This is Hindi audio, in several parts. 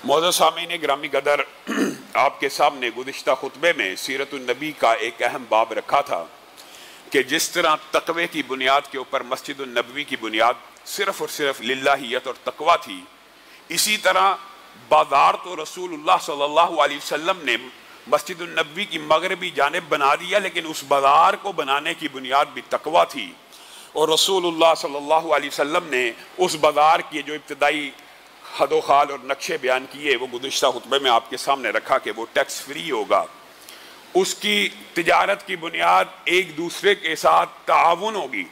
मौजूद सामीन ग्रामी कदर, आपके सामने गुज़िश्ता खुतबे में सीरतुन नबी का एक अहम बाब रखा था कि जिस तरह तकवे की बुनियाद के ऊपर मस्जिदुन नबवी की बुनियाद सिर्फ़ और सिर्फ लिल्लाहियत और तकवा थी, इसी तरह बाजार तो रसूलुल्लाह सल्लल्लाहु अलैहि वसल्लम ने मस्जिदुन नबवी की मगरबी जानिब बना दिया, लेकिन उस बाजार को बनाने की बुनियाद भी तकवा थी। और रसूलुल्लाह सल्लल्लाहु अलैहि वसल्लम ने उस बाजार की जो इब्तदाई हदोखाल और नक्शे बयान किए वो गुज़िश्ता खुतबे में आपके सामने रखा कि वो टैक्स फ्री होगा, उसकी तिजारत की बुनियाद एक दूसरे के साथ ताउन होगी।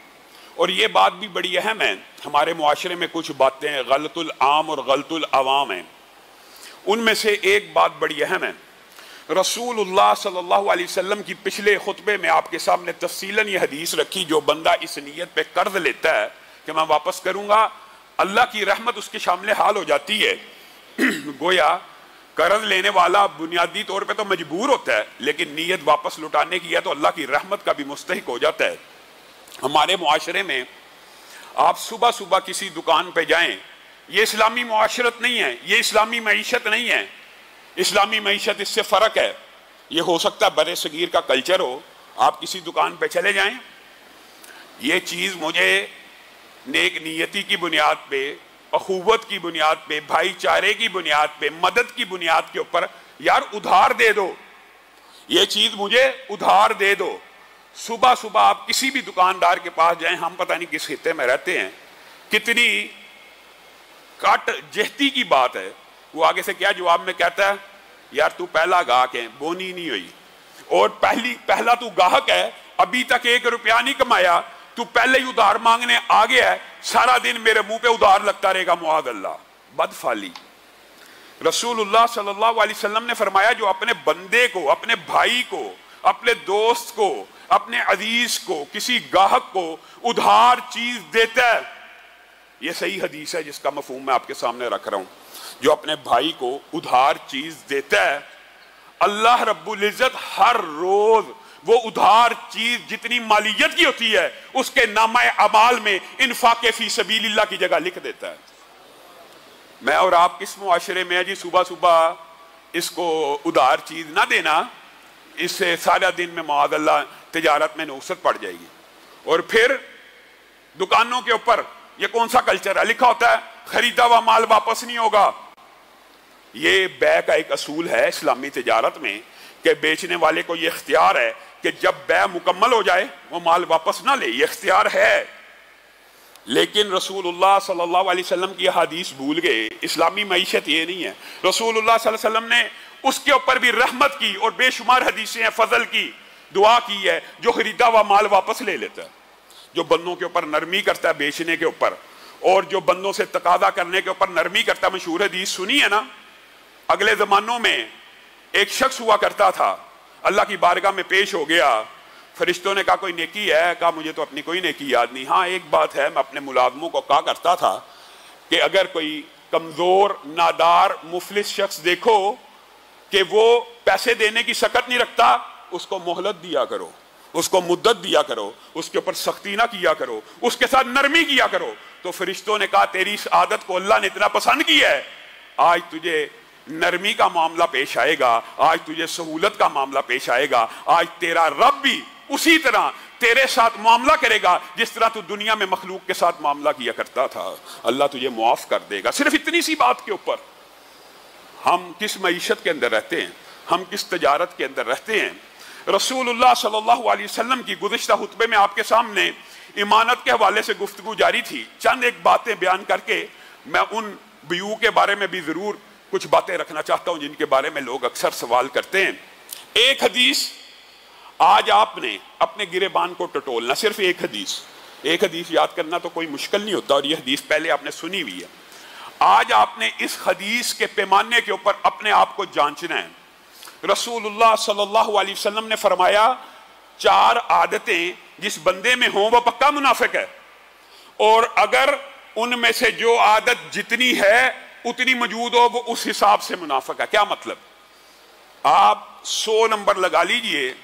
और ये बात भी बड़ी अहम है, हमारे मुआशरे में कुछ बातें गलतुल आम और गलतुल अवाम हैं, उनमें से एक बात बड़ी अहम है। रसूलुल्लाह सल्लल्लाहु अलैहि वसल्लम की पिछले खुतबे में आपके सामने तफसीलन ये हदीस रखी, जो बंदा इस नीयत पे कर्ज लेता है कि मैं वापस करूँगा, अल्लाह की रहमत उसके शामिल हाल हो जाती है। गोया कर्ज लेने वाला बुनियादी तौर पे तो मजबूर होता है, लेकिन नीयत वापस लुटाने की है तो अल्लाह की रहमत का भी मुस्तहिक हो जाता है। हमारे मुआशरे में आप सुबह सुबह किसी दुकान पे जाएं, ये इस्लामी मुआशरत नहीं है, ये इस्लामी मईशत नहीं है। इस्लामी मईशत इससे फ़र्क है। ये हो सकता है बड़े सगीर का कल्चर हो, आप किसी दुकान पे चले जाएं, ये चीज़ मुझे नेक नियति की बुनियाद पे, अखुवत की बुनियाद पे, भाईचारे की बुनियाद पे, मदद की बुनियाद के ऊपर यार उधार दे दो, ये चीज़ मुझे उधार दे दो। सुबह सुबह आप किसी भी दुकानदार के पास जाएं, हम पता नहीं किस खित्ते में रहते हैं, कितनी काट जहती की बात है। वो आगे से क्या जवाब में कहता है, यार तू पहला गाहक है, बोनी नहीं हुई, और पहला तू गाहक है, अभी तक 1 रुपया नहीं कमाया, तू पहले ही उधार मांगने आ गया है, सारा दिन मेरे मुंह पे उधार लगता रहेगा, मुआद अल्लाह। बदफाली। रसूलुल्लाह सल्लल्लाहु अलैहि वसल्लम ने फरमाया, जो अपने बंदे को, अपने भाई को, अपने दोस्त को, अपने अजीज को, किसी गाहक को उधार चीज देता है, यह सही हदीस है जिसका मफहूम मैं आपके सामने रख रहा हूं। जो अपने भाई को उधार चीज देता है, अल्लाह रब्बुल इज्जत हर रोज वो उधार चीज जितनी मालियत की होती है उसके नामा अमाल में इन्फाक़े फी सबीलिल्लाह की जगह लिख देता है। मैं और आप किस मुआशरे में है जी, सुबह सुबह इसको उधार चीज ना देना, इससे सारा दिन में माअज़ल्लाह तिजारत में नुकसत पड़ जाएगी। और फिर दुकानों के ऊपर ये कौन सा कल्चर है, लिखा होता है खरीदा हुआ माल वापस नहीं होगा। ये बै का एक असूल है इस्लामी तिजारत में कि बेचने वाले को यह इख्तियार है कि जब बै मुकम्मल हो जाए वो माल वापस ना ले, ये इख्तियार है। लेकिन रसूलुल्लाह सल्लल्लाहु अलैहि वसल्लम की हदीस भूल गए। इस्लामी मईशत ये नहीं है। रसूलुल्लाह सल्लल्लाहु अलैहि वसल्लम ने उसके ऊपर भी रहमत की और बेशुमार हदीसें हैं, फजल की दुआ की है, जो खरीदा हुआ माल वापस ले लेता है, जो बंदों के ऊपर नरमी करता है बेचने के ऊपर, और जो बंदों से तकादा करने के ऊपर नरमी करता है। मशहूर हदीस सुनी है ना, अगले जमानों में एक शख्स हुआ करता था, अल्लाह की बारगाह में पेश हो गया, फरिश्तों ने कहा कोई नेकी है, कहा मुझे तो अपनी कोई नेकी याद नहीं। हाँ एक बात है, मैं अपने मुलाजमों को कहा करता था कि अगर कोई कमजोर नादार मुफलिस शख्स देखो कि वो पैसे देने की सकत नहीं रखता, उसको मोहलत दिया करो, उसको मुद्दत दिया करो, उसके ऊपर सख्ती ना किया करो, उसके साथ नरमी किया करो। तो फरिश्तों ने कहा तेरी इस आदत को अल्लाह ने इतना पसंद किया है, आज तुझे नरमी का मामला पेश आएगा, आज तुझे सहूलत का मामला पेश आएगा, आज तेरा रब भी उसी तरह तेरे साथ मामला करेगा जिस तरह तू दुनिया में मखलूक के साथ मामला किया करता था। अल्लाह तुझे मुआफ कर देगा। सिर्फ इतनी सी बात के ऊपर हम किस मईशत के अंदर रहते हैं, हम किस तजारत के अंदर रहते हैं। रसूलुल्लाह सल्लल्लाहु अलैहि वसल्लम की गुज़िश्ता खुतबे में आपके सामने इमानत के हवाले से गुफ्तगू जारी थी। चंद एक बातें बयान करके मैं उन बियू के बारे में भी जरूर कुछ बातें रखना चाहता हूं जिनके बारे में लोग अक्सर सवाल करते हैं। एक हदीस आज आपने अपने गिरेबान को टटोलना, सिर्फ एक हदीस याद करना तो कोई मुश्किल नहीं होता, और यह हदीस पहले आपने सुनी हुई है। आज आपने इस हदीस के पैमाने के ऊपर अपने आप को जांचना है। रसूलुल्लाह सल्लल्लाहु अलैहि वसल्लम ने फरमाया 4 आदतें जिस बंदे में हो वह पक्का मुनाफिक है, और अगर उनमें से जो आदत जितनी है उतनी मौजूद हो वो उस हिसाब से मुनाफिक है। क्या मतलब, आप 100 नंबर लगा लीजिए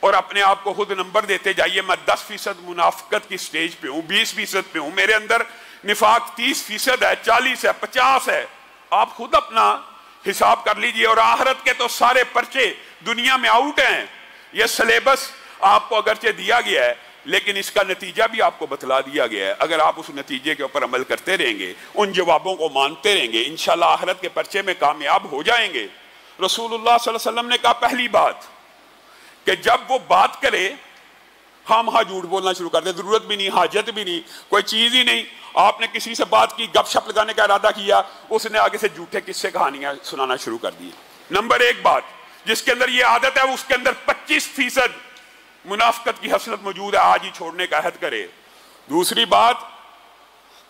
और अपने आप को खुद नंबर देते जाइए, मैं 10% मुनाफिकत की स्टेज पे हूं, 20% पे हूं, मेरे अंदर निफाक 30% है, 40 है, 50 है। आप खुद अपना हिसाब कर लीजिए। और आखिरत के तो सारे पर्चे दुनिया में आउट हैं। यह सिलेबस आपको अगरचे दिया गया है, लेकिन इसका नतीजा भी आपको बतला दिया गया है। अगर आप उस नतीजे के ऊपर अमल करते रहेंगे, उन जवाबों को मानते रहेंगे, इंशाल्लाह आखिरत के पर्चे में कामयाब हो जाएंगे। रसूलुल्लाह सल्लल्लाहु अलैहि वसल्लम ने कहा पहली बात कि जब वो बात करे, हम हाँ झूठ बोलना शुरू कर दे, जरूरत भी नहीं, हाजत भी नहीं, कोई चीज ही नहीं। आपने किसी से बात की, गपशप लगाने का इरादा किया, उसने आगे से झूठे किस्से कहानियां सुनाना शुरू कर दी। नंबर एक बात जिसके अंदर ये आदत है, उसके अंदर 25% मुनाफिकत की हसरत मौजूद है, आज ही छोड़ने का अहद करे। दूसरी बात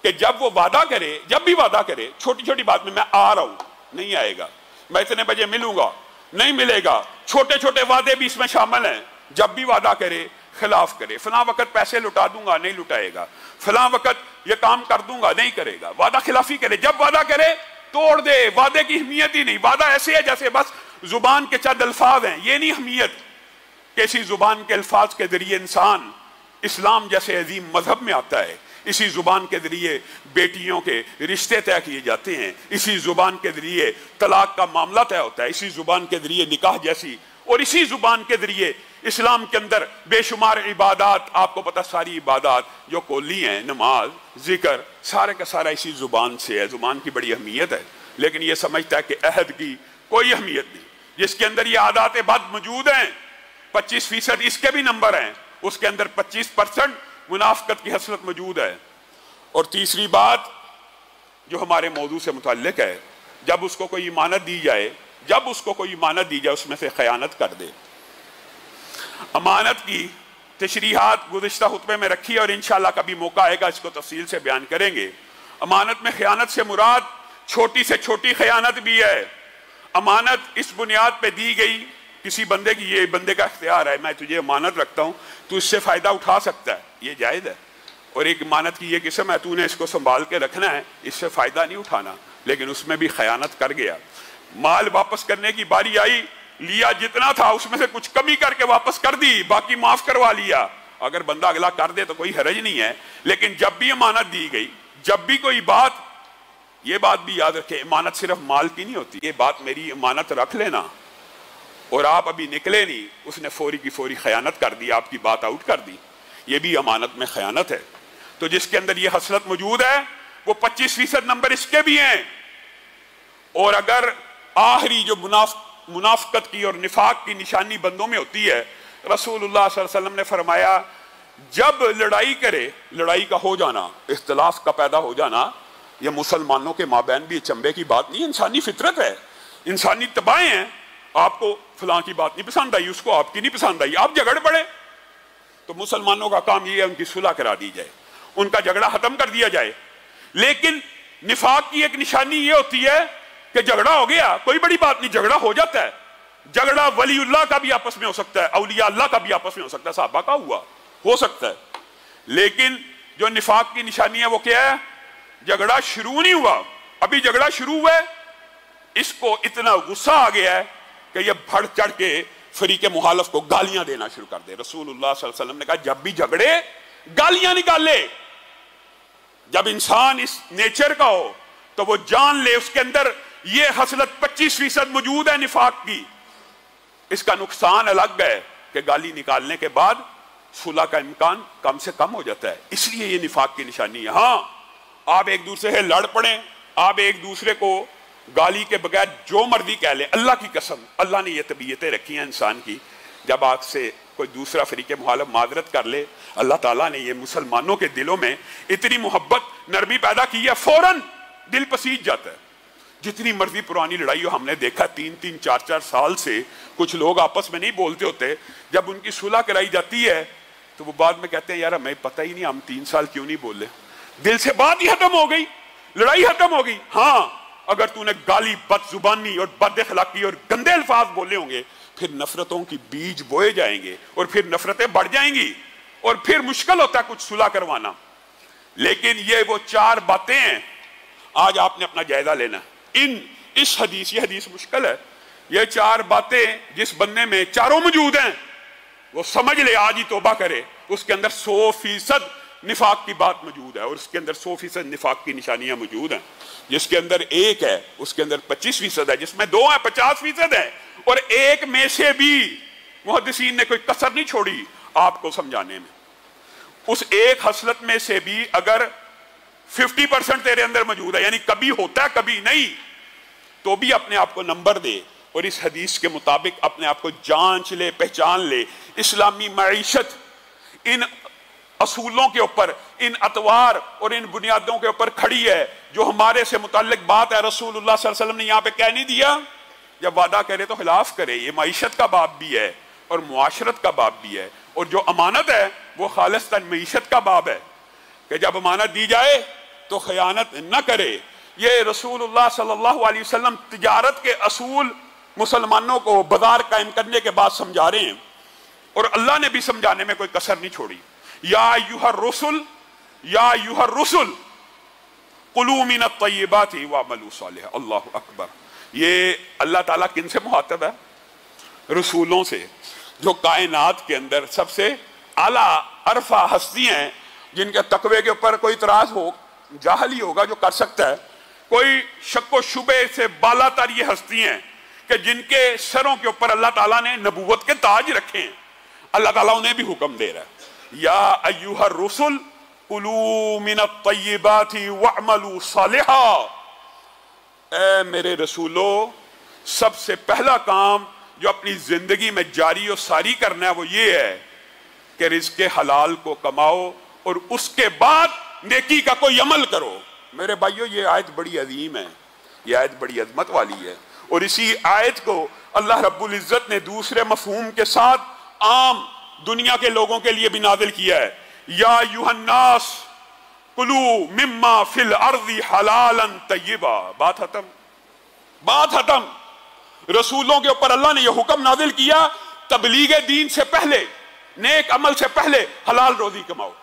कि जब वो वादा करे, जब भी वादा करे, छोटी छोटी बात में मैं आ रहा हूं, नहीं आएगा। मैं इतने बजे मिलूंगा, नहीं मिलेगा। छोटे छोटे वादे भी इसमें शामिल हैं। जब भी वादा करे खिलाफ करे। फलां वक्त पैसे लुटा दूंगा, नहीं लुटाएगा। फलां वक्त ये काम कर दूंगा, नहीं करेगा। वादा खिलाफी करे। जब वादा करे तोड़ दे। वादे की अहमियत ही नहीं। वादा ऐसे है जैसे बस जुबान के चंद अल्फाज हैं, ये नहीं अहमियत कि इसी जुबान के अल्फाज के जरिए इंसान इस्लाम जैसे अजीम मजहब में आता है। इसी जुबान के जरिए बेटियों के रिश्ते तय किए जाते हैं। इसी जुबान के जरिए तलाक का मामला तय होता है। इसी जुबान के जरिए निकाह जैसी, और इसी जुबान के जरिए इस्लाम के अंदर बेशुमार इबादत, आपको पता सारी इबादत जो कोली हैं, नमाज, जिक्र, सारे का सारा इसी जुबान से है। जुबान की बड़ी अहमियत है, लेकिन यह समझता है कि अहद की कोई अहमियत नहीं। जिसके अंदर ये आदत बद मौजूद हैं, 25% इसके भी नंबर हैं, उसके अंदर 25% मुनाफिकत की हसरत मौजूद है। और तीसरी बात जो हमारे मौजू से मुताल्लिक है, जब उसको कोई इमानत दी जाए, जब उसको कोई इमानत दी जाए उसमें से खयानत कर दे। अमानत की तशरीहात गुज़िश्ता खुतबे में रखी है और इंशाअल्लाह कभी मौका आएगा इसको तफसील से बयान करेंगे। अमानत में खयानत से मुराद छोटी से छोटी खयानत भी है। अमानत इस बुनियाद पे दी गई किसी बंदे की, ये बंदे का इख्तियार है, मैं तुझे अमानत रखता हूँ, तू इससे फ़ायदा उठा सकता है, ये जायज़ है। और एक अमानत की ये किस्म है, तूने इसको संभाल के रखना है, इससे फ़ायदा नहीं उठाना, लेकिन उसमें भी खयानत कर गया। माल वापस करने की बारी आई, लिया जितना था उसमें से कुछ कमी करके वापस कर दी, बाकी माफ़ करवा लिया। अगर बंदा अगला कर दे तो कोई हरज नहीं है, लेकिन जब भी अमानत दी गई, जब भी कोई बात, ये बात भी याद रखें, अमानत सिर्फ माल की नहीं होती। ये बात मेरी अमानत रख लेना और आप अभी निकले नहीं, उसने फौरी की फौरी खयानत कर दी, आपकी बात आउट कर दी, ये भी अमानत में खयानत है। तो जिसके अंदर ये हसरत मौजूद है वो 25% नंबर इसके भी हैं। और अगर आखिरी जो मुनाफिकत की और निफाक की निशानी बंदों में होती है, रसूलुल्लाह सल्लल्लाहु अलैहि वसल्लम ने फरमाया जब लड़ाई करे, लड़ाई का हो जाना, इख्तिलाफ का पैदा हो जाना, यह मुसलमानों के माबैन भी चंबे की बात नहीं, इंसानी फितरत है, इंसानी तबाएं हैं। आपको फलां की बात नहीं पसंद आई, उसको आपकी नहीं पसंद आई, आप झगड़ पड़े, तो मुसलमानों का काम यह है उनकी सुलह करा दी जाए, उनका झगड़ा खत्म कर दिया जाए। लेकिन निफाक की एक निशानी यह होती है कि झगड़ा हो गया, कोई बड़ी बात नहीं, झगड़ा हो जाता है। झगड़ा वलीउल्लाह का भी आपस में हो सकता है, औलिया अल्लाह का भी आपस में हो सकता है, साहबा का हुआ हो सकता है। लेकिन जो निफाक की निशानी है वो क्या है? झगड़ा शुरू नहीं हुआ, अभी झगड़ा शुरू हुआ है, इसको इतना गुस्सा आ गया है कि यह बढ़ चढ़ के फरीके मुखालिफ को गालियां देना शुरू कर दे। रसूलुल्लाह सल्लल्लाहु अलैहि वसल्लम ने कहा जब भी झगड़े गालियां निकाले। जब इंसान इस नेचर का हो तो वो जान ले उसके अंदर ये हसलत 25% मौजूद है निफाक की। इसका नुकसान अलग है कि गाली निकालने के बाद सुलह का इम्कान कम से कम हो जाता है, इसलिए ये निफाक की निशानी है। हाँ, आप एक दूसरे से लड़ पड़े, आप एक दूसरे को गाली के बगैर जो मर्जी कह ले, अल्लाह की कसम, अल्लाह ने ये तबीयतें रखी हैं इंसान की, जब आपसे कोई दूसरा फरीके मुखालिफ माजरत कर ले, अल्लाह ताला ने ये मुसलमानों के दिलों में इतनी मोहब्बत नरमी पैदा की है, फौरन दिल पसीज जाता है। जितनी मर्जी पुरानी लड़ाई हो, हमने देखा 3-3, 4-4 साल से कुछ लोग आपस में नहीं बोलते होते, जब उनकी सुलह कराई जाती है तो वो बाद में कहते हैं यार हमें पता ही नहीं हम 3 साल क्यों नहीं बोले, दिल से बात ही खत्म हो गई, लड़ाई खत्म हो गई। हाँ, अगर तूने गाली, बदजुबानी और बदअखलाकी और गंदे अल्फाज बोले होंगे, फिर नफरतों की बीज बोए जाएंगे और फिर नफरतें बढ़ जाएंगी और फिर मुश्किल होता है कुछ सुलह करवाना। लेकिन ये वो 4 बातें हैं, आज आपने अपना जायजा लेना। इस हदीस, ये हदीस मुश्किल है, ये 4 बातें जिस बंदे में चारों मौजूद हैं वो समझ ले, आज ही तौबा करे, उसके अंदर 100% निफाक की बात मौजूद है और उसके अंदर 100% निफाक की निशानियां मौजूद हैं। जिसके अंदर एक है उसके अंदर 25% है, जिसमें दो है 50% है, और एक में से भी मुहद्दिसीन ने कोई कसर नहीं छोड़ी आपको समझाने में। उस एक हसलत में से भी अगर 50% तेरे अंदर मौजूद है, यानी कभी होता है कभी नहीं, तो भी अपने आप को नंबर दे और इस हदीस के मुताबिक अपने आप को जांच ले, पहचान ले। इस्लामी मईशत इन असूलों के ऊपर, इन अतवार और इन बुनियादों के ऊपर खड़ी है जो हमारे से मुताल्लिक बात है। रसूलुल्लाह सल्लल्लाहु अलैहि वसल्लम ने यहाँ पे कह नहीं दिया जब वादा करे तो खिलाफ करे। ये मईशत का बाब भी है और मुआशरत का बाब भी है, और जो अमानत है वो खालिस्तन मईशत का बाब है कि जब अमानत दी जाए तो खयानत न करे। ये रसूलुल्लाह सल्लल्लाहु अलैहि वसल्लम तिजारत के असूल मुसलमानों को बाजार कायम करने के बाद समझा रहे हैं, और अल्लाह ने भी समझाने में कोई कसर नहीं छोड़ी। या अय्युहर रुसुल कुलू मिनत तय्यिबाति वअमलू सालिह। अल्लाहु अकबर। ये अल्लाह ताला किन से मुखातब है? रसूलों से, जो कायनात के अंदर सबसे आला अरफा हस्ती हैं, जिनके तकवे के ऊपर कोई इतराज हो जाहल ही होगा जो कर सकता है। कोई शक व शुबे से बालातर ये हस्ती हैं कि जिनके सरों के ऊपर अल्लाह ताला ने नबूवत के ताज रखे हैं। अल्लाह ताला उन्हें भी हुक्म दे रहा है, या अय्युहर रुसुल कुलू मिनत तय्यिबाति वअमलू सालिहा। ए मेरे रसूलो, सबसे पहला काम जो अपनी जिंदगी में जारी और सारी करना है वो ये है कि रिज़्क़े हलाल को कमाओ और उसके बाद नेकी का कोई अमल करो। मेरे भाइयों, ये आयत बड़ी अजीम है, ये आयत बड़ी अजमत वाली है, और इसी आयत को अल्लाह रब्बुल इज्जत ने दूसरे मफहूम के साथ आम दुनिया के लोगों के लिए भी नाजिल किया है। या युहन्नास कुलू मिम्मा फिल अर्दी हलालन तय्यिबा। बात खत्म, बात खत्म। रसूलों के ऊपर अल्लाह ने यह हुक्म नाजिल किया तबलीग दीन से पहले, नेक अमल से पहले हलाल रोजी कमाओ,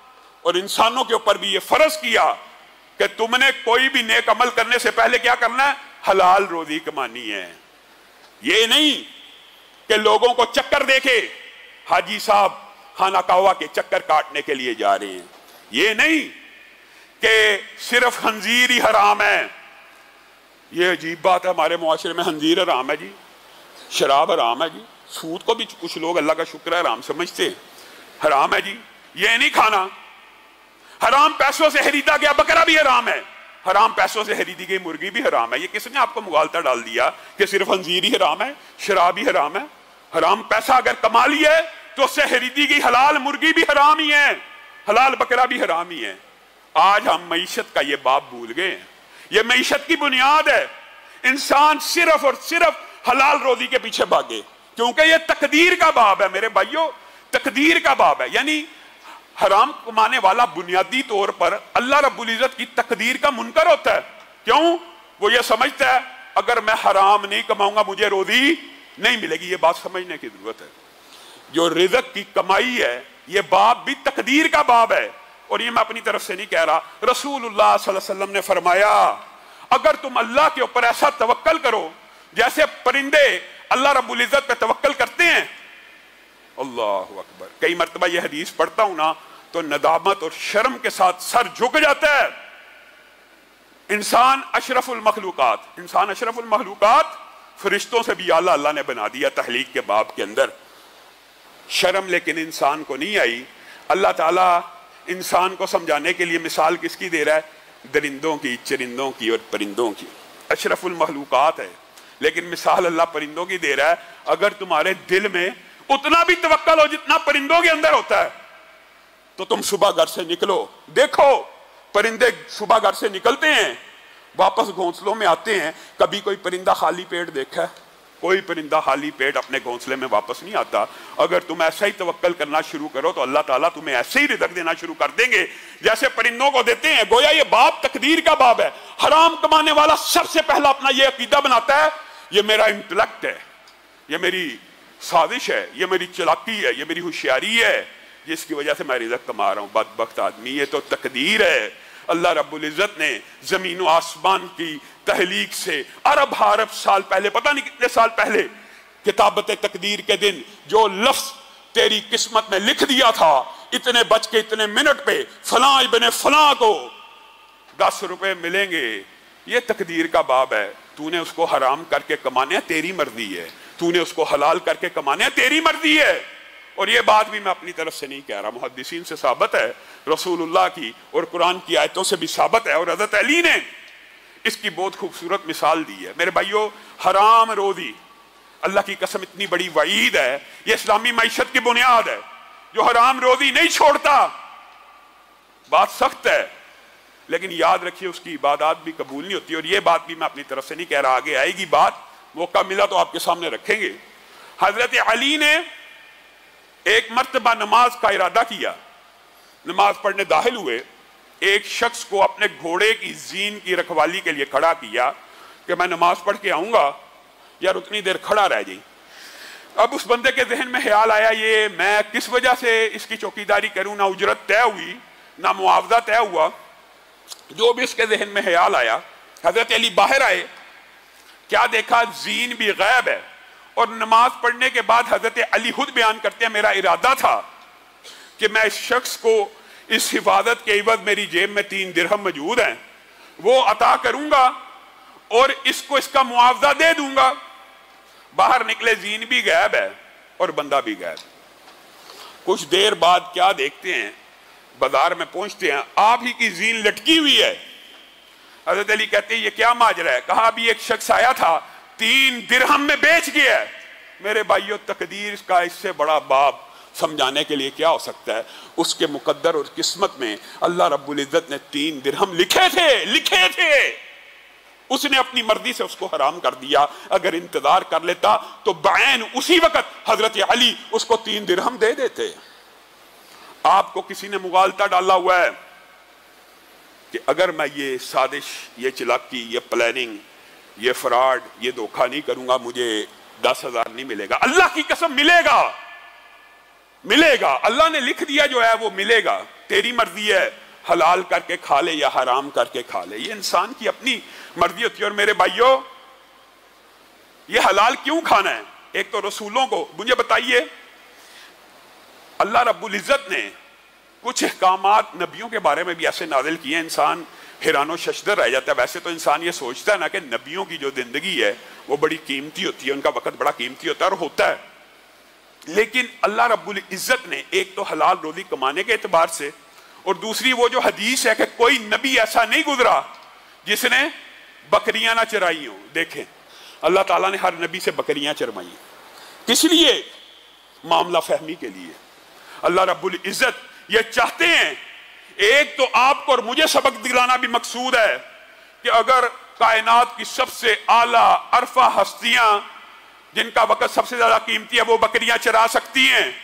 और इंसानों के ऊपर भी यह फर्ज किया कि तुमने कोई भी नेक अमल करने से पहले क्या करना है? हलाल रोजी कमानी है। ये नहीं कि लोगों को चक्कर देके हाजी साहब खाना कावा के चक्कर काटने के लिए जा रहे हैं। ये नहीं कि सिर्फ खंजीर ही हराम है। ये अजीब बात है, हमारे मुआशरे में खंजीर हराम है जी, शराब हराम है जी, सूद को भी कुछ लोग अल्लाह का शुक्र है हराम समझते हैं, हराम है जी। ये नहीं खाना, हराम पैसों से खरीदा गया बकरा भी हराम है, हराम पैसों से खरीदी गई मुर्गी भी हराम है। ये किसने आपको मुगालता डाल दिया कि सिर्फ खंजीर ही हराम है, शराब ही हराम है? हराम पैसा अगर कमा लिया है तो उससे खरीदी गई हलाल मुर्गी भी हराम ही है, हलाल बकरा भी हराम ही है। आज हम मईशत का ये बाब भूल गए हैं। ये मईशत की बुनियाद है। इंसान सिर्फ और सिर्फ हलाल रोजी के पीछे भागे, क्योंकि ये तकदीर का बाब है मेरे भाइयों, तकदीर का बाब है। यानी हराम कमाने वाला बुनियादी तौर पर अल्लाह रब्बुल इज्जत की तकदीर का मुनकर होता है। क्यों? वो ये समझता है अगर मैं हराम नहीं कमाऊंगा मुझे रोजी नहीं मिलेगी। ये बात समझने की जरूरत है। जो रिज़्क़ की कमाई है ये बाब भी तकदीर का बाब है, और ये मैं अपनी तरफ से नहीं कह रहा। रसूलुल्लाह सल्लल्लाहु अलैहि वसल्लम ने फरमाया, अगर तुम अल्लाह के ऊपर ऐसा तवक्कल करो जैसे परिंदे अल्लाह रब्बुल इज्जत पे तवक्कल करते हैं। अल्लाहु अकबर। कई मरतबा यह हदीस पढ़ता हूं ना तो नदामत और शर्म के साथ सर झुक जाता है। इंसान अशरफुल मखलूकात, इंसान अशरफुल मखलूकात, फरिश्तों से भी आला अल्लाह ने बना दिया तहलीक के बाब के अंदर। शर्म लेकिन इंसान को नहीं आई। अल्लाह ताला इंसान को समझाने के लिए मिसाल किसकी दे रहा है? दरिंदों की, चरिंदों की और परिंदों की। अशरफुल मखलूकात है, लेकिन मिसाल अल्लाह परिंदों की दे रहा है। अगर तुम्हारे दिल में उतना भी तवक्कल हो जितना परिंदों के अंदर होता है तो तुम सुबह घर से निकलो। देखो परिंदे सुबह घर से निकलते हैं, वापस घोंसलों में आते हैं। कभी कोई परिंदा खाली पेट देखा है? कोई परिंदा खाली पेट अपने घोंसले में वापस नहीं आता। अगर तुम ऐसा ही तवक्कल करना शुरू करो तो अल्लाह ताला तुम्हें ऐसे ही रिज़्क़ देना शुरू कर देंगे जैसे परिंदों को देते हैं। गोया ये बाब तकदीर का बाब है। हराम कमाने वाला सबसे पहला अपना ये अकीदा बनाता है, ये मेरा इंटेलेक्ट है, ये मेरी साजिश है, ये मेरी चालाकी है, ये मेरी होशियारी है जिसकी वजह से मैं रिज़्क़ कमा रहा हूँ। बदबख्त आदमी, ये तो तकदीर है। अल्लाह रब्बुल इज्जत ने जमीन व आसमान की तहलीक से अरब हरब साल पहले, पता नहीं कितने साल पहले, किताबत तकदीर के दिन जो लफ्ज तेरी किस्मत में लिख दिया था इतने बज के इतने मिनट पे फलां इब्ने फलां को 10 रुपए मिलेंगे, ये तकदीर का बाब है। तूने उसको हराम करके कमाने तेरी मर्जी है, तूने उसको हलाल करके कमाने तेरी मर्जी है। और ये बात भी मैं अपनी तरफ से नहीं कह रहा, मुहद्दिसीन से साबित है, रसूलुल्लाह की और कुरान की आयतों से भी साबित है, और हज़रत अली ने इसकी बहुत खूबसूरत मिसाल दी है। मेरे भाइयों, हराम रोजी, अल्लाह की कसम इतनी बड़ी वईद है, ये इस्लामी मैशत की बुनियाद है। जो हराम रोजी नहीं छोड़ता, बात सख्त है, लेकिन याद रखिए उसकी इबादत भी कबूल नहीं होती। और ये बात भी मैं अपनी तरफ से नहीं कह रहा, आगे आएगी बात, मौका मिला तो आपके सामने रखेंगे। हजरत अली ने एक मर्तबा नमाज का इरादा किया, नमाज पढ़ने दाखिल हुए, एक शख्स को अपने घोड़े की जीन की रखवाली के लिए खड़ा किया कि मैं नमाज पढ़ के आऊंगा, यार उतनी देर खड़ा रह जाए। अब उस बंदे के जहन में ख्याल आया, ये मैं किस वजह से इसकी चौकीदारी करूं, ना उजरत तय हुई ना मुआवजा तय हुआ, जो भी उसके जहन में ख्याल आया। हजरत अली बाहर आए, क्या देखा, जीन भी गायब है। और नमाज पढ़ने के बाद हजरत अली खुद बयान करते हैं, मेरा इरादा था कि मैं इस शख्स को इस हिफाजत के इवज मेरी जेब में 3 दिरहम मौजूद हैं, वो अता करूंगा और इसको इसका मुआवजा दे दूंगा। बाहर निकले, जीन भी गायब है और बंदा भी गायब। कुछ देर बाद क्या देखते हैं, बाजार में पहुंचते हैं, आप ही की जीन लटकी हुई है। हजरत अली कहते हैं ये क्या माजरा है? कहा अभी एक शख्स आया था, 3 दिरहम में बेच गया है। मेरे भाइयों, तकदीर का इससे बड़ा बाब समझाने के लिए क्या हो सकता है? उसके मुकद्दर और किस्मत में अल्लाह रब्बुल इज्जत ने 3 दिरहम लिखे थे, उसने अपनी मर्जी से उसको हराम कर दिया। अगर इंतजार कर लेता तो बैन उसी वक्त हजरत अली उसको 3 दिरहम दे देते। आपको किसी ने मुगालता डाला हुआ है कि अगर मैं ये साजिश, ये चालाकी, ये प्लानिंग, ये फ्रॉड, ये धोखा नहीं करूंगा, मुझे 10,000 नहीं मिलेगा। अल्लाह की कसम मिलेगा, मिलेगा। अल्लाह ने लिख दिया जो है वो मिलेगा। तेरी मर्जी है, हलाल करके खा ले या हराम करके खा ले, ये इंसान की अपनी मर्जी होती है। और मेरे भाइयों, ये हलाल क्यों खाना है? एक तो रसूलों को, मुझे बताइए, अल्लाह रब्बुल इज्जत ने कुछ अहकामात नबियों के बारे में भी ऐसे नाजिल किए, इंसान हैरानो शशदर रह जाता है। वैसे तो इंसान ये सोचता है ना कि नबियों की जो जिंदगी है वो बड़ी कीमती होती है, उनका वक्त बड़ा कीमती होता है, और होता है। लेकिन अल्लाह रब्बुल इज्जत ने एक तो हलाल रोजी कमाने के एतबार से, और दूसरी वो जो हदीस है कि कोई नबी ऐसा नहीं गुजरा जिसने बकरियां ना चराई हो। देखें, अल्लाह ताला ने हर नबी से बकरियां चरवाई, किस लिए? मामला फहमी के लिए। अल्लाह रब्बुल इज्जत ये चाहते हैं, एक तो आपको और मुझे सबक दिलाना भी मकसूद है कि अगर कायनात की सबसे आला अरफा हस्तियां जिनका वक्त सबसे ज्यादा कीमती है वो बकरियां चरा सकती हैं,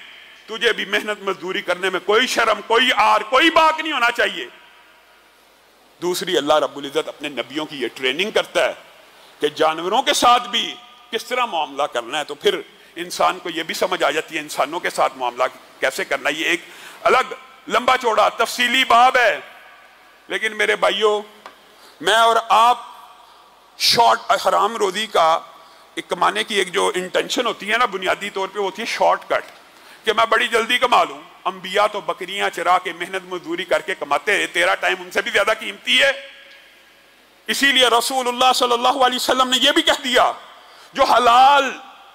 तुझे भी मेहनत मजदूरी करने में कोई शर्म, कोई आर, कोई बात नहीं होना चाहिए। दूसरी, अल्लाह रब्बुल इज्जत अपने नबियों की ये ट्रेनिंग करता है कि जानवरों के साथ भी किस तरह मामला करना है। तो फिर इंसान को यह भी समझ आ जाती है इंसानों के साथ मामला कैसे करना। ये एक अलग लंबा चौड़ा तफसीली बाब है। लेकिन मेरे भाइयों, मैं और आप शॉर्ट हराम रोजी का कमाने की एक जो इंटेंशन होती है ना, बुनियादी तौर पे होती है शॉर्टकट, कि मैं बड़ी जल्दी कमा लूं। अंबिया तो बकरियां चरा के मेहनत मजदूरी करके कमाते हैं, तेरा टाइम उनसे भी ज्यादा कीमती है। इसीलिए रसूलुल्लाह सल्लल्लाहु अलैहि वसल्लम ने यह भी कह दिया, जो हलाल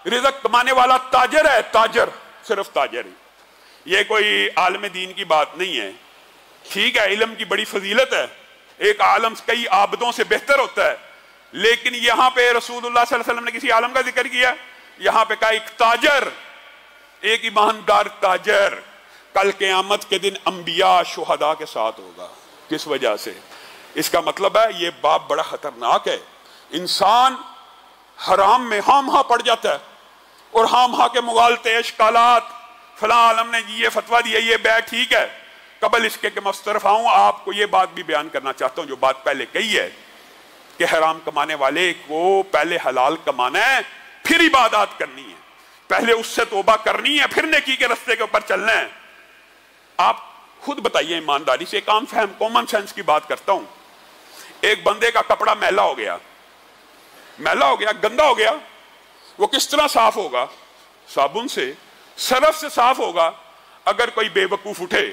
रिज़्क़ कमाने वाला ताजर है, ताजर, सिर्फ ताजर है। ये कोई आलम दीन की बात नहीं है। ठीक है, इल्म की बड़ी फजीलत है, एक आलम कई आबदों से बेहतर होता है, लेकिन यहां पे रसूलुल्लाह सल्लल्लाहु अलैहि वसल्लम ने किसी आलम का जिक्र किया, यहां पे कहा एक ताजर, एक ईमानदार ताजर कल क़यामत के दिन अंबिया शुहदा के साथ होगा। किस वजह से? इसका मतलब है ये बाप बड़ा खतरनाक है। इंसान हराम में हामहा पड़ जाता है, और हामहा के मुगालते इश्कालात, फलां आलम ने ये फतवा दिया, ये बैठ ठीक है, कबल इसके कि मुस्तरफ आऊं। आपको ये बात भी बयान करना चाहता हूं जो बात पहले कही है कि हराम कमाने वाले को पहले हलाल कमाना है, फिर इबादत करनी है, पहले उससे तौबा करनी है, फिर नेकी के रास्ते के ऊपर चलना है। आप खुद बताइए ईमानदारी से, एक आम फहम कॉमन सेंस की बात करता हूं। एक बंदे का कपड़ा मैला हो गया, गंदा हो गया, वो किस तरह साफ होगा? साबुन से, सरफ से साफ होगा। अगर कोई बेवकूफ उठे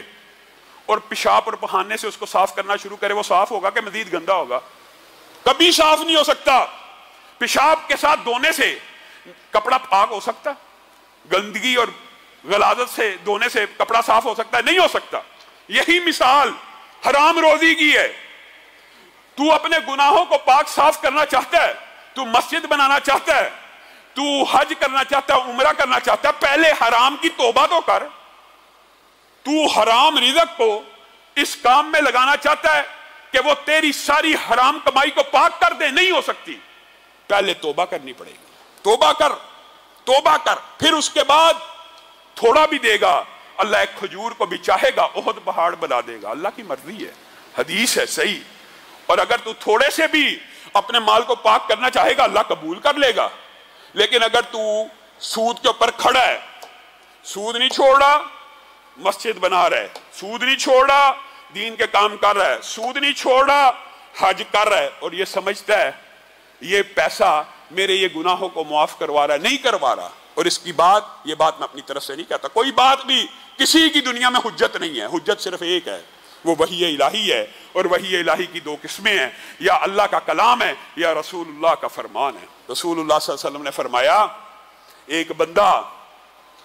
और पेशाब और पखाने से उसको साफ करना शुरू करे, वो साफ होगा कि मजीद गंदा होगा? कभी साफ नहीं हो सकता। पेशाब के साथ धोने से कपड़ा पाक हो सकता? गंदगी और गलाजत से धोने से कपड़ा साफ हो सकता है? नहीं हो सकता। यही मिसाल हराम रोजी की है। तू अपने गुनाहों को पाक साफ करना चाहता है, तू मस्जिद बनाना चाहता है, तू हज करना चाहता है, उम्रा करना चाहता है, पहले हराम की तौबा तो कर। तू हराम रिज़्क को इस काम में लगाना चाहता है कि वो तेरी सारी हराम कमाई को पाक कर दे, नहीं हो सकती। पहले तौबा करनी पड़ेगी। तौबा कर, तौबा कर, फिर उसके बाद थोड़ा भी देगा, अल्लाह एक खजूर को भी चाहेगा ओहद पहाड़ बना देगा। अल्लाह की मर्जी है, हदीस है सही। और अगर तू थोड़े से भी अपने माल को पाक करना चाहेगा, अल्लाह कबूल कर लेगा। लेकिन अगर तू सूद के ऊपर खड़ा है, सूद नहीं छोड़ रहा, मस्जिद बना रहा है, सूद नहीं छोड़ रहा, दीन के काम कर रहा है, सूद नहीं छोड़ रहा, हज कर रहा है, और ये समझता है ये पैसा मेरे ये गुनाहों को माफ करवा रहा है, नहीं करवा रहा। और इसकी बात, ये बात मैं अपनी तरफ से नहीं कहता, कोई बात भी किसी की दुनिया में हुज्जत नहीं है। हुज्जत सिर्फ एक है, वो वही इलाही है। और वही इलाही की दो किस्में हैं, या अल्लाह का कलाम है या रसूलुल्लाह का फरमान है। रसूलुल्लाह सल्लल्लाहु अलैहि वसल्लम ने फरमाया, एक बंदा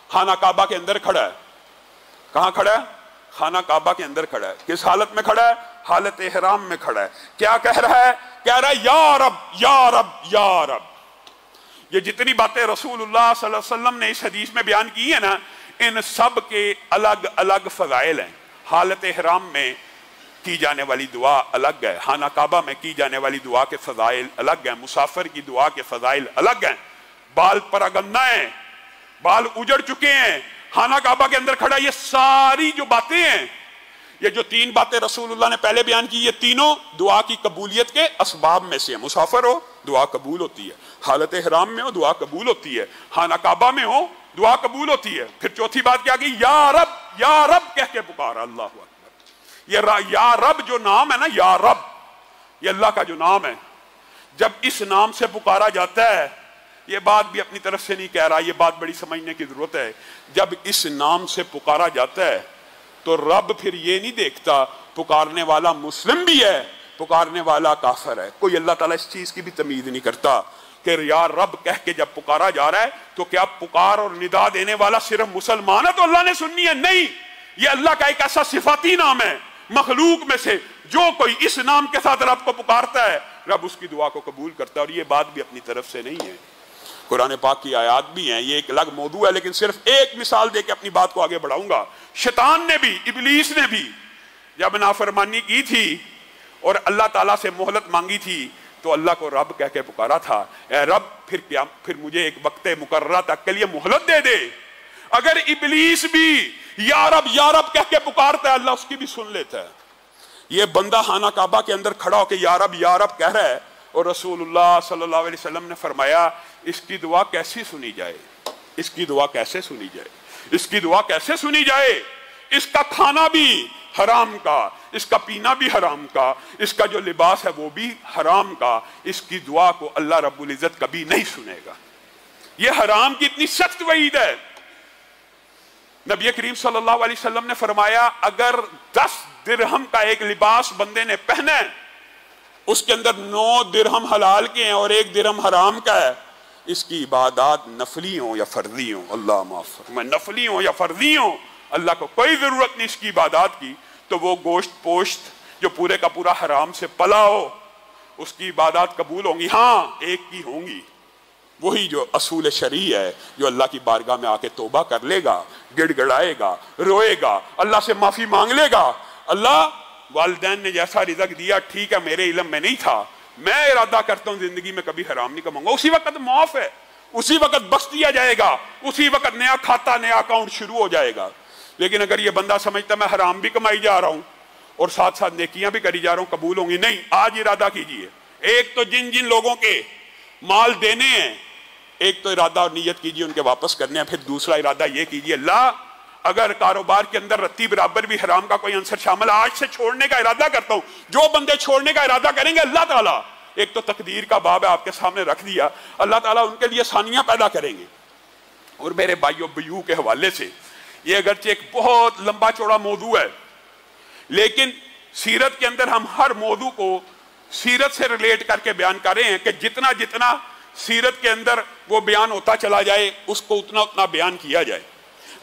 खाना काबा के अंदर खड़ा है। कहां खड़ा है? खाना काबा के अंदर खड़ा है। किस हालत में खड़ा है? हालत इहराम में खड़ा है। क्या कह रहा है? कह रहा है या रब या रब या रब। ये जितनी बातें रसूलुल्लाह सल्लल्लाहु अलैहि वसल्लम ने इस हदीस में बयान की है ना, इन सब के अलग अलग फजाइल हैं। हालत इहराम में की जाने वाली दुआ अलग है, खाना काबा में की जाने वाली दुआ के फजाइल अलग हैं, मुसाफिर की दुआ के फजाइल अलग हैं। बाल परगंदा है, बाल उजड़ चुके हैं, खाना काबा के अंदर खड़ा, ये सारी जो बातें हैं, ये जो तीन बातें रसूलुल्लाह ने पहले बयान की, ये तीनों दुआ की कबूलियत के असबाब में से है। मुसाफिर हो, दुआ कबूल होती है। हालत इहराम में हो, दुआ कबूल होती है। खाना काबा में हो, दुआ कबूल होती है। फिर चौथी बात क्या की? या रब कह के पुकारा। अल्लाह अकबर। ये या रब जो नाम है ना, या रब, ये अल्लाह का जो नाम है, जब इस नाम से पुकारा जाता है, ये बात भी अपनी तरफ से नहीं कह रहा, ये बात बड़ी समझने की जरूरत है। जब इस नाम से पुकारा जाता है तो रब फिर ये नहीं देखता पुकारने वाला मुस्लिम भी है, पुकारने वाला काफिर है। कोई अल्लाह ताला इस चीज की भी तमीज नहीं करता कि यार रब कह के जब पुकारा जा रहा है तो क्या पुकार और निदा देने वाला सिर्फ मुसलमान है तो अल्लाह ने सुननी है? नहीं, ये अल्लाह का एक ऐसा सिफाती नाम है मखलूक में से, जो कोई इस नाम के साथ रब को पुकारता है, रब उसकी दुआ को कबूल करता है। और ये बात भी अपनी तरफ से नहीं है, कुरान पाक की आयात भी हैं। ये एक अलग मौजू है, लेकिन सिर्फ एक मिसाल देके अपनी बात को आगे बढ़ाऊंगा। शैतान ने भी, इबलीस ने भी जब नाफरमानी की थी और अल्लाह ताला से मोहलत मांगी थी तो अल्लाह को रब कह के पुकारा था, ए रब फिर मुझे एक वक्त मुकर्रर तक के लिए मोहलत दे दे। अगर इबलीस भी या रब कह के पुकारता है, अल्लाह उसकी भी सुन लेता है। ये बंदा खाना काबा के अंदर खड़ा होकर या रब कह रहा है, और रसूलुल्लाह सल्लल्लाहु अलैहि वसल्लम ने फरमाया, इसकी दुआ कैसी सुनी जाए? इसकी दुआ कैसे सुनी जाए? इसकी दुआ कैसे सुनी जाए? इसका खाना भी हराम का, इसका पीना भी हराम का, इसका जो लिबास है वो भी हराम का, इसकी दुआ को अल्लाह रब्बुल इज्जत कभी नहीं सुनेगा। ये हराम की इतनी सख्त वईद है। नबी करीम सल्लल्लाहु अलैहि वसल्लम ने फरमाया, अगर 10 दिरहम का एक लिबास बंदे ने पहना है, उसके अंदर 9 दिरहम हलाल के हैं और 1 दिरहम हराम का है, इसकी इबादत नफली हो या फर्जी हो, अल्लाह माफ फरमाए, नफली हो या फर्जी हो, अल्लाह को कोई जरूरत नहीं इसकी इबादत की। तो वो गोश्त पोश्त जो पूरे का पूरा हराम से पला हो, उसकी इबादत कबूल होंगी। हाँ, एक की होंगी, वही जो असूल शरी है, जो अल्लाह की बारगाह में आके तौबा कर लेगा, गिड़गिड़ाएगा, रोएगा, अल्लाह से माफी मांग लेगा। अल्लाह, वालिदैन ने जैसा रिज़्क दिया ठीक है, मेरे इल्म में नहीं था, मैं इरादा करता हूं जिंदगी में कभी हराम नहीं कमाऊंगा, उसी वक्त माफ है, उसी वक्त बख्श दिया जाएगा, उसी वक्त नया खाता, नया अकाउंट शुरू हो जाएगा। लेकिन अगर ये बंदा समझता मैं हराम भी कमाई जा रहा हूं और साथ साथ नेकियां भी करी जा रहा हूं, कबूल होंगी नहीं। आज इरादा कीजिए, एक तो जिन जिन लोगों के माल देने हैं, एक तो इरादा और नीयत कीजिए उनके वापस करने हैं। फिर दूसरा इरादा ये कीजिए, अल्लाह अगर कारोबार के अंदर रत्ती बराबर भी हराम का कोई अंसर शामिल, आज से छोड़ने का इरादा करता हूं। जो बंदे छोड़ने का इरादा करेंगे, अल्लाह ताला एक तो तकदीर का बाब है आपके सामने रख दिया, अल्लाह ताला उनके लिए आसानियां पैदा करेंगे। और मेरे भाइयों बयू के हवाले से ये अगरचे एक बहुत लंबा चौड़ा मौजू है, लेकिन सीरत के अंदर हम हर मौजू को सीरत से रिलेट करके बयान कर रहे हैं कि जितना जितना सीरत के अंदर वो बयान होता चला जाए उसको उतना उतना बयान किया जाए।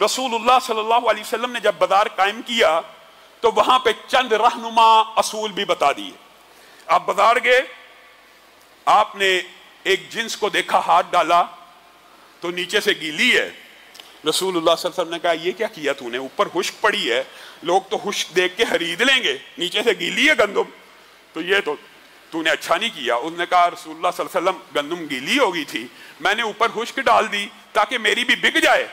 रसूलुल्लाह सल्लल्लाहु अलैहि वसल्लम ने जब बाजार कायम किया तो वहां पे चंद रहनुमा असूल भी बता दिए। आप बाजार गए, आपने एक जिन्स को देखा, हाथ डाला तो नीचे से गीली है। रसूलुल्लाह सल्लल्लाहु अलैहि वसल्लम ने कहा ये क्या किया तूने, ऊपर खुश्क पड़ी है, लोग तो खुश्क देख के खरीद लेंगे, नीचे से गीली है गंदुम, तो ये तो तूने अच्छा नहीं किया। उसने कहा रसूलुल्लाह सल्लल्लाहु अलैहि वसल्लम गंदुम गीली हो गई थी, मैंने ऊपर खुश्क डाल दी ताकि मेरी भी बिक जाए।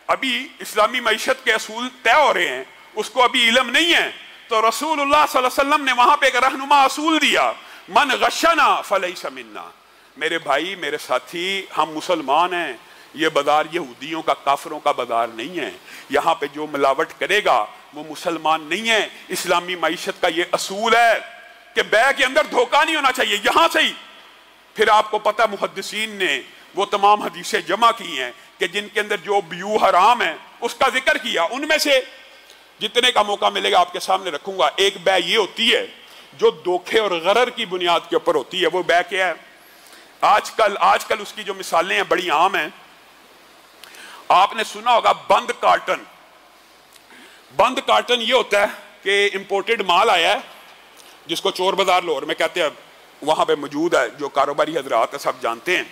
अभी इस्लामी मईशत के असूल तय हो रहे हैं, उसको अभी इल्म नहीं है, तो रसूलुल्लाह सल्लल्लाहु अलैहि वसल्लम ने वहां पे एक रहनुमा असूल दिया, मन गशना फलैसा मिन्ना। मेरे भाई, मेरे साथी, हम मुसलमान हैं, ये बाजार यहूदियों का, काफरों का बाजार नहीं है। यहाँ पे जो मिलावट करेगा वो मुसलमान नहीं है। इस्लामी मईशत का ये असूल है कि बै के अंदर धोखा नहीं होना चाहिए। यहां से ही फिर आपको पता मुहद्दिसीन ने वो तमाम हदीसें जमा की हैं कि जिनके अंदर जो ब्यू हराम है उसका जिक्र किया। उनमें से जितने का मौका मिलेगा आपके सामने रखूंगा। एक बै ये होती है जो धोखे और गरर की बुनियाद के ऊपर होती है। वो बै क्या है? आजकल उसकी जो मिसालें हैं बड़ी आम हैं। आपने सुना होगा बंद कार्टन। बंद कार्टन ये होता है कि इंपोर्टेड माल आया है जिसको चोर बाजार लाहौर में कहते हैं, वहां पे मौजूद है, जो कारोबारी हजरात है सब जानते हैं।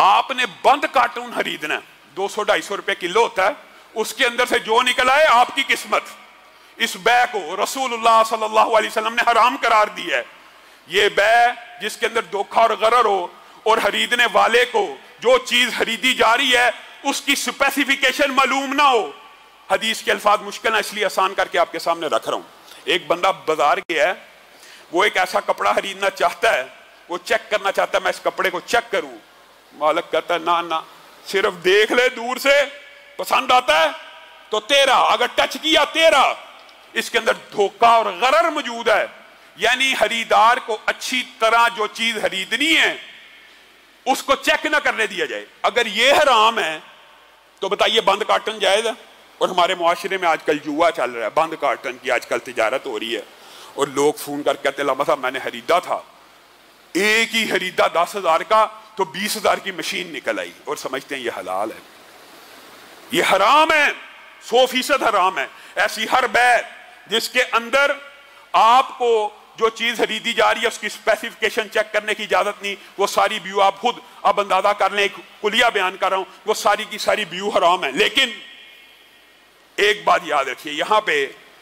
आपने बंद कार्टून खरीदना है, 200-250 रुपए किलो होता है, उसके अंदर से जो निकल आए आपकी किस्मत। इस बै को रसूलुल्लाह सल्लल्लाहु अलैहि वसल्लम ने हराम करार दिया है। ये बै जिसके अंदर धोखा और गरर हो और खरीदने वाले को जो चीज खरीदी जा रही है उसकी स्पेसिफिकेशन मालूम ना हो। हदीस के अल्फाज मुश्किल है, इसलिए आसान करके आपके सामने रख रहा हूं। एक बंदा बाजार गया है, वो एक ऐसा कपड़ा खरीदना चाहता है, वो चेक करना चाहता है, मैं इस कपड़े को चेक करूं। मालिक कहता है ना ना, सिर्फ देख ले, दूर से पसंद आता है तो तेरा, अगर टच किया तेरा। इसके अंदर धोखा और गरर मौजूद है। यानी खरीदार को अच्छी तरह जो चीज खरीदनी है उसको चेक ना करने दिया जाए। अगर ये हराम है तो बताइए बंद कार्टन जायज है? और हमारे मुआशरे में आजकल जुआ चल रहा है, बंद कार्टन की आजकल तिजारत हो रही है। और लोग फोन कर कहते लामा साहब मैंने खरीदा था, एक ही खरीदा 10,000 का, तो 20,000 की मशीन निकल आई, और समझते हैं ये हलाल है। ये हराम है, 100% हराम है। ऐसी हर बै जिसके अंदर आपको जो चीज खरीदी जा रही है उसकी स्पेसिफिकेशन चेक करने की इजाजत नहीं, वो सारी व्यू आप खुद अब अंदाजा कर लें, एक कुलिया बयान कर रहा हूं, वो सारी की सारी व्यू हराम है। लेकिन एक बात याद रखिए, यहां पे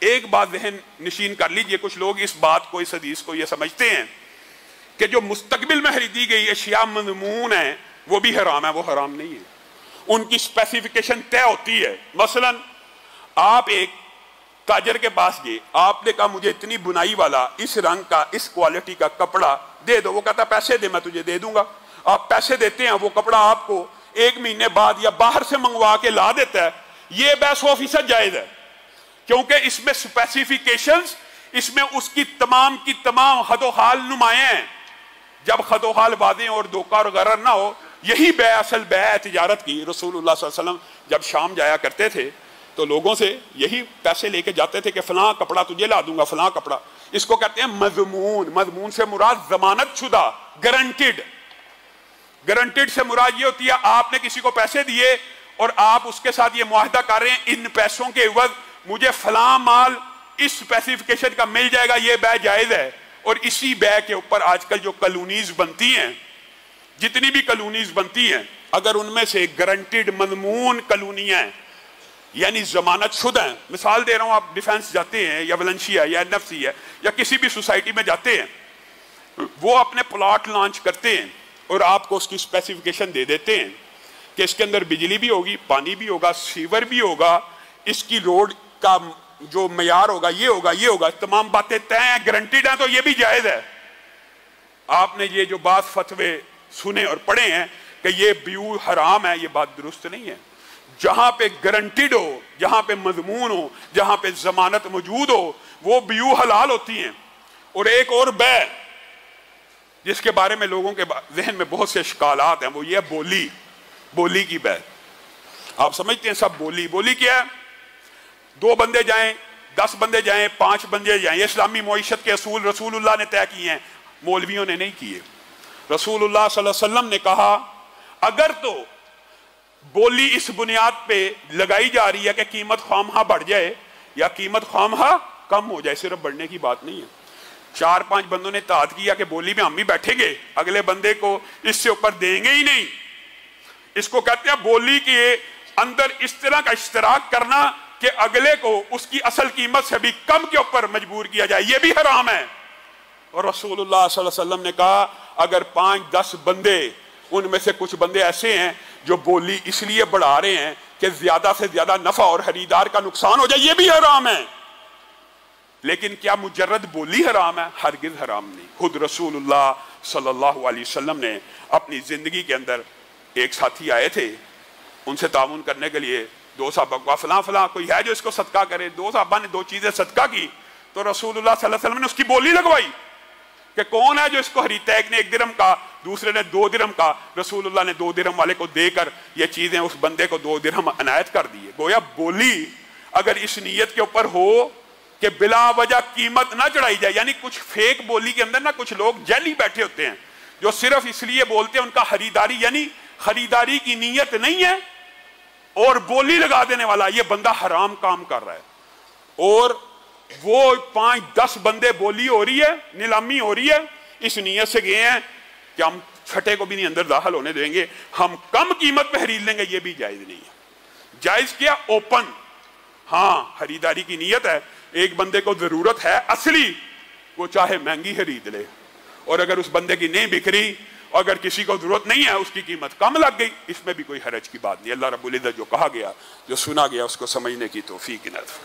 एक बात जहन नशीन कर लीजिए। कुछ लोग इस बात को, इस हदीस को ये समझते हैं कि जो मुस्तकबिल में खरीदी गई अशिया मज़मून है वो भी हराम है। वो हराम नहीं है, उनकी स्पेसिफिकेशन तय होती है। मसलन आप एक ताजर के पास गए, आपने कहा मुझे इतनी बुनाई वाला, इस रंग का, इस क्वालिटी का कपड़ा दे दो। वो कहता पैसे दे, मैं तुझे दे दूंगा। आप पैसे देते हैं, वो कपड़ा आपको 1 महीने बाद या बाहर से मंगवा के ला देता है। ये 100% जायज है, क्योंकि इसमें स्पेसिफिकेशंस, इसमें उसकी तमाम की तमाम हदोहाल नुमाया हैं। जब हदोहाल वादे और धोखा और गरर ना हो, यही बै असल बै है तिजारत की। रसूलुल्लाह सल्लल्लाहु अलैहि वसल्लम जब शाम जाया करते थे तो लोगों से यही पैसे लेके जाते थे कि फलां कपड़ा तुझे ला दूंगा, फलां कपड़ा। इसको कहते हैं मजमून। मजमून से मुराद जमानत शुदा, गारंटीड। गारंटीड से मुराद ये होती है आपने किसी को पैसे दिए और आप उसके साथ ये मुआहदा कर रहे हैं, इन पैसों के एवज मुझे फलां माल इस स्पेसिफिकेशन का मिल जाएगा। ये बै जायज है। और इसी बै के ऊपर आजकल जो कॉलोनीज बनती हैं, जितनी भी कॉलोनीज बनती हैं, अगर उनमें से गारंटीड मजमून कॉलोनियां हैं, यानी जमानत शुदा है। मिसाल दे रहा हूं, आप डिफेंस जाते हैं या वलेंशिया या एनएफसी है या किसी भी सोसाइटी में जाते हैं, वो अपने प्लॉट लॉन्च करते हैं और आपको उसकी स्पेसिफिकेशन दे देते हैं कि इसके अंदर बिजली भी होगी, पानी भी होगा, सीवर भी होगा, इसकी रोड का जो मयार होगा, ये होगा, ये होगा, तमाम बातें तय हैं, गारंटीड हैं, तो ये भी जायज है। आपने ये जो बात फतवे सुने और पढ़े हैं कि ये व्यू हराम है, ये बात दुरुस्त नहीं है। जहां पे गारंटीड हो, जहां पे मजमून हो, जहां पे जमानत मौजूद हो, वो व्यू हलाल होती हैं। और एक और बै जिसके बारे में लोगों के जहन में बहुत से शिकालात हैं, वो ये बोली की बै। आप समझते हैं सब बोली। बोली क्या है? 2 बंदे जाएं, 10 बंदे जाएं, 5 बंदे जाएं, ये इस्लामी मईशत के असूल रसूलुल्लाह ने तय किए हैं, मौलवियों ने नहीं किए। रसूलुल्लाह सल्लल्लाहु अलैहि वसल्लम ने कहा अगर तो बोली इस बुनियाद पे लगाई जा रही है कि कीमत ख्वामहा बढ़ जाए या कीमत ख्वामहा कम हो जाए, सिर्फ बढ़ने की बात नहीं है। 4-5 बंदों ने ताद किया कि बोली में हम ही बैठेंगे, अगले बंदे को इससे ऊपर देंगे ही नहीं। इसको कहते हैं बोली के अंदर इस तरह का इश्तराक करना कि अगले को उसकी असल कीमत से भी कम के ऊपर मजबूर किया जाए, यह भी हराम है। और रसूलुल्लाह सल्लल्लाहु अलैहि वसल्लम ने कहा अगर 5-10 बंदे, उनमें से कुछ बंदे ऐसे हैं जो बोली इसलिए बढ़ा रहे हैं कि ज्यादा से ज्यादा नफा और खरीदार का नुकसान हो जाए, यह भी हराम है। लेकिन क्या मुजर्रद बोली हराम है? हरगिज हराम नहीं। खुद रसूलुल्लाह सल्लल्लाहु अलैहि वसल्लम ने अपनी जिंदगी के अंदर एक साथी आए थे, उनसे ताउन करने के लिए 2 साहबा को फलां फलां कोई है जो इसको सदका करे। 2 साहबा ने 2 चीजें सदका की तो रसूलुल्लाह सल्लल्लाहु अलैहि वसल्लम ने उसकी बोली लगवाई कि कौन है जो इसको खरीदता है। एक ने 1 दिरहम का, दूसरे ने 2 दिरहम का। रसूलुल्लाह ने 2 दिरहम वाले को देकर ये चीजें उस बंदे को 2 दिरहम अनायत कर दिए। गोया बोली अगर इस नीयत के ऊपर हो कि बिला वजह कीमत ना चढ़ाई जाए, यानी कुछ फेक बोली के अंदर ना कुछ लोग जैली बैठे होते हैं जो सिर्फ इसलिए बोलते हैं, उनका खरीदारी यानी खरीदारी की नीयत नहीं है और बोली लगा देने वाला ये बंदा हराम काम कर रहा है। और वो 5-10 बंदे बोली हो रही है, नीलामी हो रही है, इस नीयत से गए हैं कि हम छठे को भी नहीं अंदर दाखिल होने देंगे, हम कम कीमत पे खरीद लेंगे, ये भी जायज नहीं है। जायज क्या? ओपन। हाँ, खरीदारी की नीयत है, एक बंदे को जरूरत है असली, वो चाहे महंगी खरीद ले, और अगर उस बंदे की नहीं बिक रही, अगर किसी को जरूरत नहीं है, उसकी कीमत कम लग गई, इसमें भी कोई हरज की बात नहीं। अल्लाह रब्बुल इज्जत जो कहा गया, जो सुना गया, उसको समझने की तौफीक इनायत फरमाए।